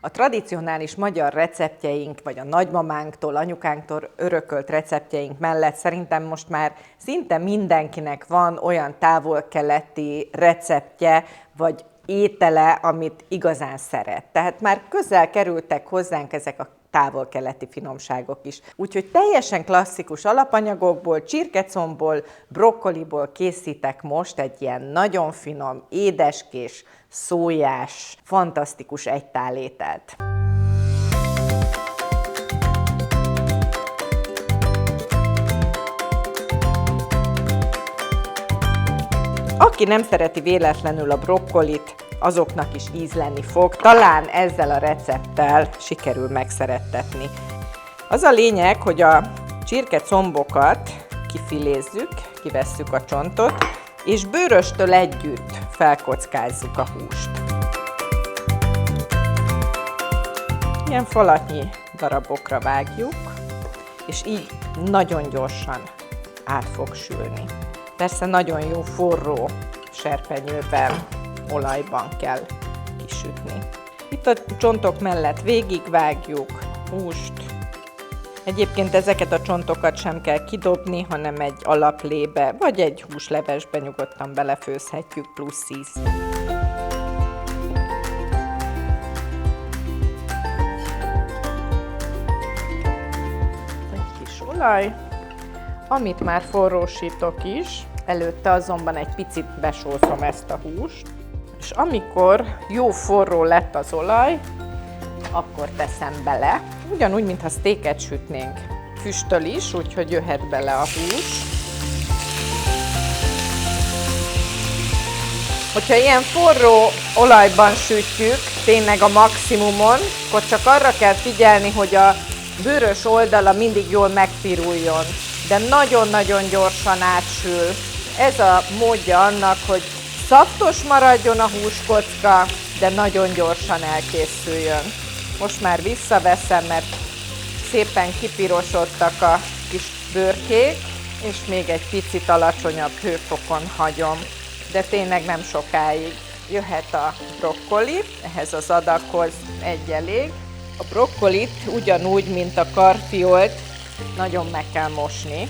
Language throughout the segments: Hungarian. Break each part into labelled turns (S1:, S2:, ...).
S1: A tradicionális magyar receptjeink, vagy a nagymamánktól, anyukánktól örökölt receptjeink mellett szerintem most már szinte mindenkinek van olyan távol-keleti receptje, vagy étele, amit igazán szeret. Tehát már közel kerültek hozzánk ezek a távol-keleti finomságok is. Úgyhogy teljesen klasszikus alapanyagokból, csirkecomból, brokkoliból készítek most egy ilyen nagyon finom, édeskés, szójás, fantasztikus egytálételt. Aki nem szereti véletlenül a brokkolit, azoknak is ízleni fog. Talán ezzel a recepttel sikerül megszerettetni. Az a lényeg, hogy a csirkecombokat kifilézzük, kivesszük a csontot, és bőröstől együtt felkockázzuk a húst. Ilyen falatnyi darabokra vágjuk, és így nagyon gyorsan át fog sülni. Persze nagyon jó forró serpenyővel, olajban kell kisütni. Itt a csontok mellett végigvágjuk húst. Egyébként ezeket a csontokat sem kell kidobni, hanem egy alaplébe, vagy egy húslevesbe nyugodtan belefőzhetjük, plusz íz. Egy kis olaj, amit már forrósítok is, előtte azonban egy picit besózom ezt a húst, és amikor jó forró lett az olaj, akkor teszem bele, ugyanúgy, mintha sztéket sütnénk. Füstöl is, úgyhogy jöhet bele a hús. Hogyha ilyen forró olajban sütjük, tényleg a maximumon, akkor csak arra kell figyelni, hogy a bőrös oldala mindig jól megpiruljon, de nagyon-nagyon gyorsan átsül. Ez a módja annak, hogy szaftos maradjon a húskocka, de nagyon gyorsan elkészüljön. Most már visszaveszem, mert szépen kipirosodtak a kis bőrkék, és még egy picit alacsonyabb hőfokon hagyom, de tényleg nem sokáig. Jöhet a brokkoli, ehhez az adaghoz egy elég. A brokkolit ugyanúgy, mint a karfiolt, nagyon meg kell mosni,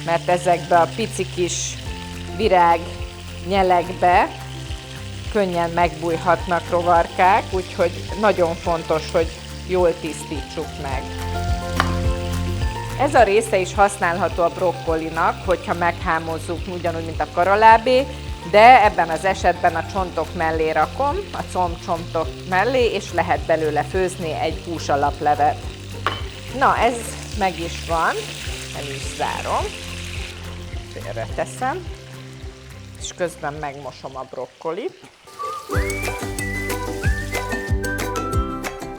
S1: mert ezekbe a pici kis virág nyelekbe könnyen megbújhatnak rovarkák, úgyhogy nagyon fontos, hogy jól tisztítsuk meg. Ez a része is használható a brokkolinak, hogyha meghámozzuk ugyanúgy, mint a karalábé, de ebben az esetben a csontok mellé rakom, a combcsontok mellé, és lehet belőle főzni egy húsalaplevet. Na, ez meg is van, el is zárom, félreteszem, és közben megmosom a brokkolit.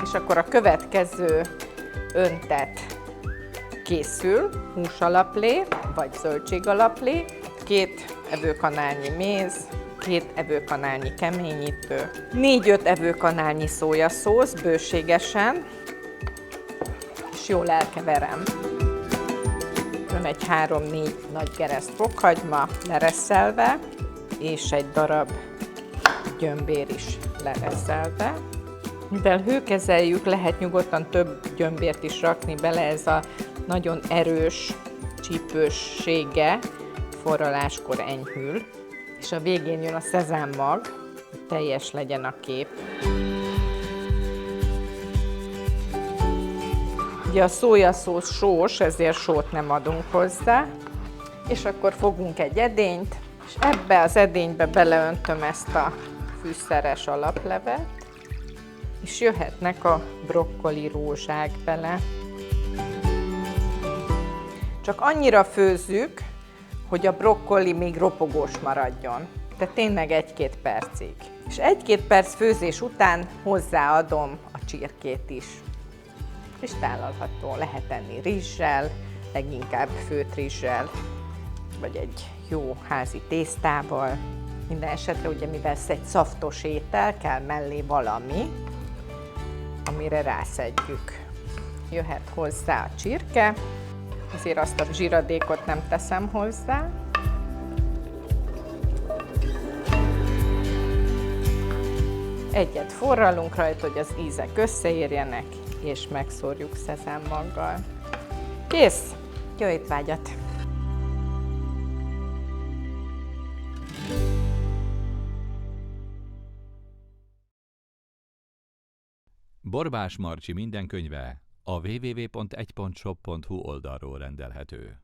S1: És akkor a következő öntet készül, húsalaplé vagy zöldségalaplé, 2 evőkanálnyi méz, 2 evőkanálnyi keményítő, 4-5 evőkanálnyi szójaszósz bőségesen, és jól elkeverem. Jön egy 3-4 nagy gereszt fokhagyma lereszelve, és egy darab gyömbér is lereszelve. Mivel hőkezeljük, lehet nyugodtan több gyömbért is rakni bele, ez a nagyon erős csípőssége forraláskor enyhül. És a végén jön a szezámmag, hogy teljes legyen a kép. Ugye a szójaszósz sós, ezért sót nem adunk hozzá. És akkor fogunk egy edényt, és ebbe az edénybe beleöntöm ezt a fűszeres alaplevet, és jöhetnek a brokkoli rózsák bele. Csak annyira főzzük, hogy a brokkoli még ropogós maradjon. Tehát tényleg 1-2 percig. És 1-2 perc főzés után hozzáadom a csirkét is. És tálalható, lehet enni rizssel, leginkább főtt rizssel, vagy egy jó házi tésztával. Minden esetre ugye, mivel ez egy szaftos étel, kell mellé valami, amire rászedjük. Jöhet hozzá a csirke, azért azt a zsiradékot nem teszem hozzá. Egyet forralunk rajta, hogy az ízek összeérjenek, és megszórjuk szezámmaggal. Kész! Jó étvágyat!
S2: Borbás Marcsi minden könyve a www.1.shop.hu oldalról rendelhető.